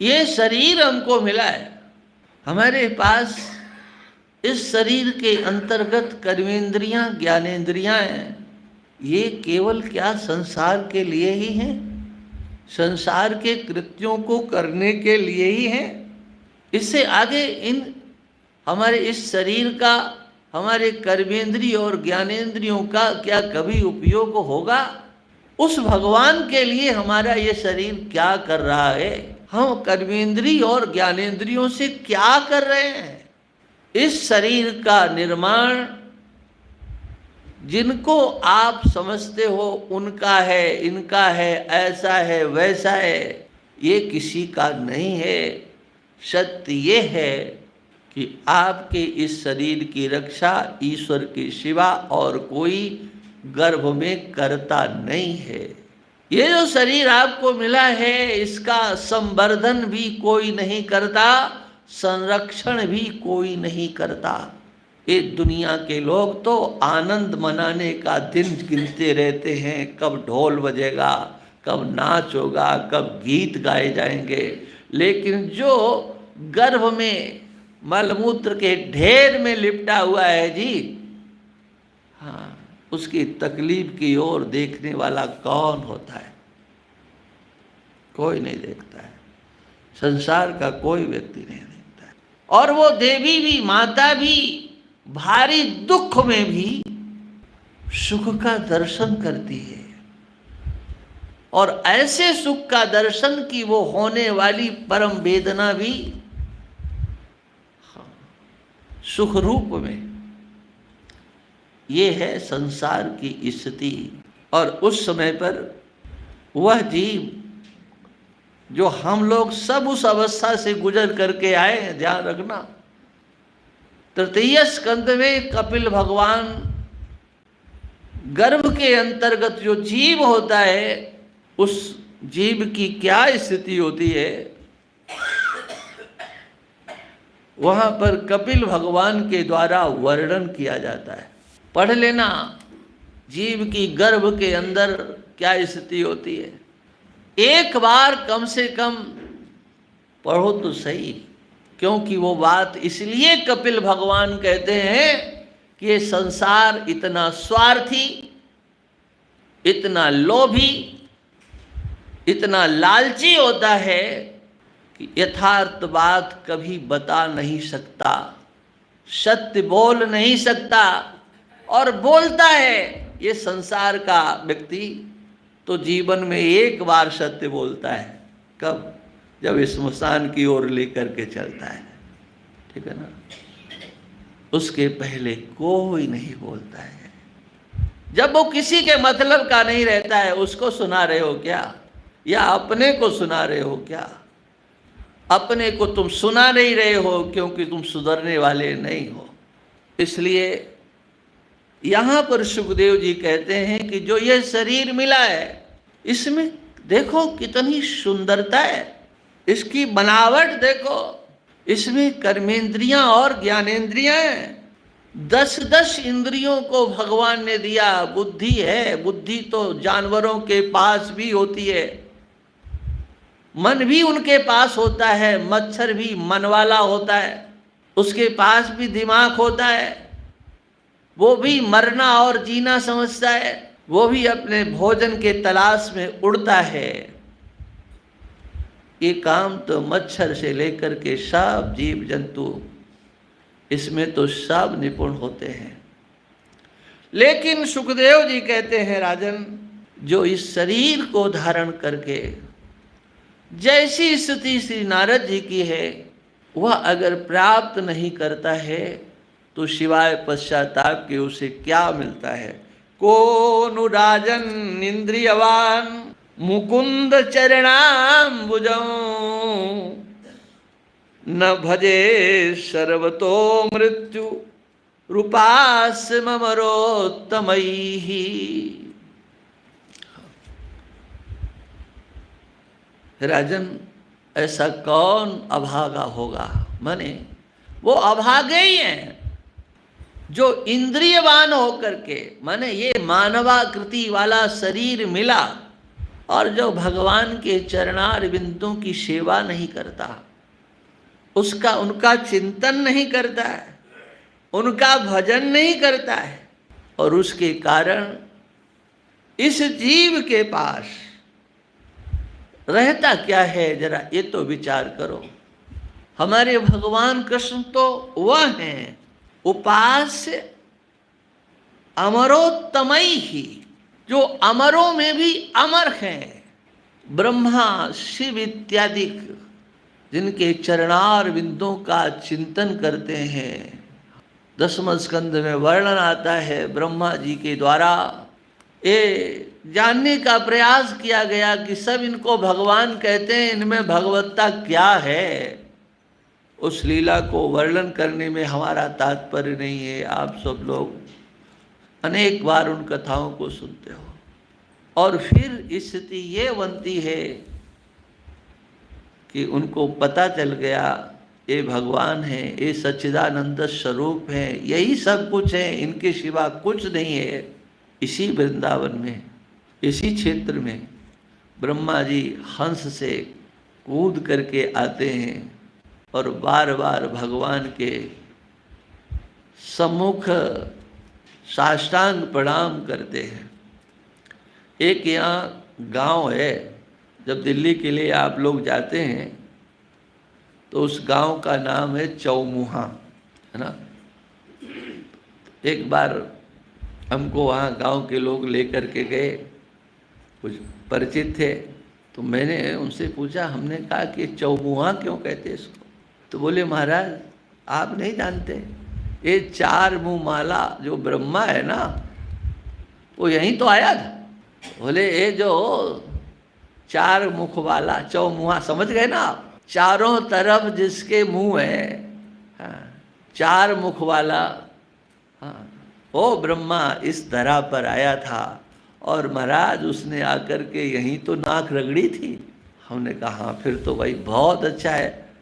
ये शरीर हमको मिला है, हमारे पास इस शरीर के अंतर्गत कर्मेंद्रियां ज्ञानेंद्रियां हैं। ये केवल क्या संसार के लिए ही हैं? संसार के कृत्यों को करने के लिए ही हैं? इससे आगे इन हमारे इस शरीर का, हमारे कर्मेंद्रिय और ज्ञानेंद्रियों का क्या कभी उपयोग होगा? उस भगवान के लिए हमारा ये शरीर क्या कर रहा है? हम कर्मेंद्रिय और ज्ञानेंद्रियों से क्या कर रहे हैं? इस शरीर का निर्माण जिनको आप समझते हो उनका है, इनका है, ऐसा है, वैसा है, ये किसी का नहीं है। सत्य ये है कि आपके इस शरीर की रक्षा ईश्वर के सिवा और कोई गर्भ में करता नहीं है। ये जो शरीर आपको मिला है, इसका संवर्धन भी कोई नहीं करता, संरक्षण भी कोई नहीं करता। ये दुनिया के लोग तो आनंद मनाने का दिन गिनते रहते हैं, कब ढोल बजेगा, कब नाच होगा, कब गीत गाए जाएंगे। लेकिन जो गर्भ में मलमूत्र के ढेर में लिपटा हुआ है जी, हाँ, उसकी तकलीफ की ओर देखने वाला कौन होता है? कोई नहीं देखता है। संसार का कोई व्यक्ति नहीं देखता है। और वो देवी भी, माता भी भारी दुख में भी सुख का दर्शन करती है, और ऐसे सुख का दर्शन कि वो होने वाली परम वेदना भी सुख रूप में। ये है संसार की स्थिति। और उस समय पर वह जीव जो हम लोग सब उस अवस्था से गुजर करके आए हैं, ध्यान रखना। तृतीय स्कंद में कपिल भगवान गर्भ के अंतर्गत जो जीव होता है, उस जीव की क्या स्थिति होती है, वहां पर कपिल भगवान के द्वारा वर्णन किया जाता है। पढ़ लेना, जीव की गर्भ के अंदर क्या स्थिति होती है। एक बार कम से कम पढ़ो तो सही, क्योंकि वो बात इसलिए कपिल भगवान कहते हैं कि ये संसार इतना स्वार्थी, इतना लोभी, इतना लालची होता है कि यथार्थ बात कभी बता नहीं सकता, सत्य बोल नहीं सकता। और बोलता है ये संसार का व्यक्ति तो जीवन में एक बार सत्य बोलता है। कब? जब इस स्मशान की ओर लेकर के चलता है, ठीक है ना। उसके पहले कोई नहीं बोलता है। जब वो किसी के मतलब का नहीं रहता है, उसको सुना रहे हो क्या, या अपने को सुना रहे हो क्या? अपने को तुम सुना नहीं रहे हो, क्योंकि तुम सुधरने वाले नहीं हो। इसलिए यहाँ पर सुखदेव जी कहते हैं कि जो ये शरीर मिला है, इसमें देखो कितनी सुंदरता है, इसकी बनावट देखो, इसमें कर्मेंद्रियां और ज्ञानेंद्रियां हैं। 10-10 इंद्रियों को भगवान ने दिया। बुद्धि है, बुद्धि तो जानवरों के पास भी होती है, मन भी उनके पास होता है, मच्छर भी मन वाला होता है, उसके पास भी दिमाग होता है, वो भी मरना और जीना समझता है, वो भी अपने भोजन के तलाश में उड़ता है। ये काम तो मच्छर से लेकर के सब जीव जंतु, इसमें तो सब निपुण होते हैं। लेकिन सुखदेव जी कहते हैं, राजन, जो इस शरीर को धारण करके जैसी स्थिति श्री नारद जी की है, वह अगर प्राप्त नहीं करता है तो सिवाय पश्चाताप के उसे क्या मिलता है। कोनु राजन इंद्रियवान मुकुंद चरणाम्बुजं न भजे सर्वतो मृत्यु रूपास ममरोत्तमैहि। राजन, ऐसा कौन अभागा होगा? माने वो अभागे ही हैं जो इंद्रियवान होकर के, माने ये मानवाकृति वाला शरीर मिला, और जो भगवान के चरणार बिंदुओं की सेवा नहीं करता, उसका उनका चिंतन नहीं करता है, उनका भजन नहीं करता है, और उसके कारण इस जीव के पास रहता क्या है, जरा ये तो विचार करो। हमारे भगवान कृष्ण तो वह हैं उपास्य अमरोत्तमई ही, जो अमरों में भी अमर हैं, ब्रह्मा शिव इत्यादि, जिनके चरणार बिंदुओं का चिंतन करते हैं। 10वें स्कंद में वर्णन आता है, ब्रह्मा जी के द्वारा ये जानने का प्रयास किया गया कि सब इनको भगवान कहते हैं, इनमें भगवत्ता क्या है। उस लीला को वर्णन करने में हमारा तात्पर्य नहीं है। आप सब लोग अनेक बार उन कथाओं को सुनते हो, और फिर स्थिति ये बनती है कि उनको पता चल गया ये भगवान है, ये सच्चिदानंद स्वरूप है, यही सब कुछ है, इनके सिवा कुछ नहीं है। इसी वृंदावन में, इसी क्षेत्र में ब्रह्मा जी हंस से कूद करके आते हैं और बार बार भगवान के सम्मुख साष्टांग प्रणाम करते हैं। एक यहाँ गांव है, जब दिल्ली के लिए आप लोग जाते हैं तो उस गांव का नाम है चौमुहा, है ना। एक बार हमको वहाँ गांव के लोग लेकर के गए, कुछ परिचित थे, तो मैंने उनसे पूछा, हमने कहा कि चौमुहा क्यों कहते हैं इसको? तो बोले महाराज आप नहीं जानते, ये 4 मुँह माला जो ब्रह्मा है ना, वो यहीं तो आया था। बोले ये जो 4 मुख वाला चौमुहा, समझ गए ना आप, चारों तरफ जिसके मुंह है, हाँ, 4 मुख वाला, हाँ, वो ब्रह्मा इस धरा पर आया था। और महाराज उसने आकर के यहीं तो नाक रगड़ी थी। हमने कहा हाँ फिर तो भाई बहुत अच्छा है,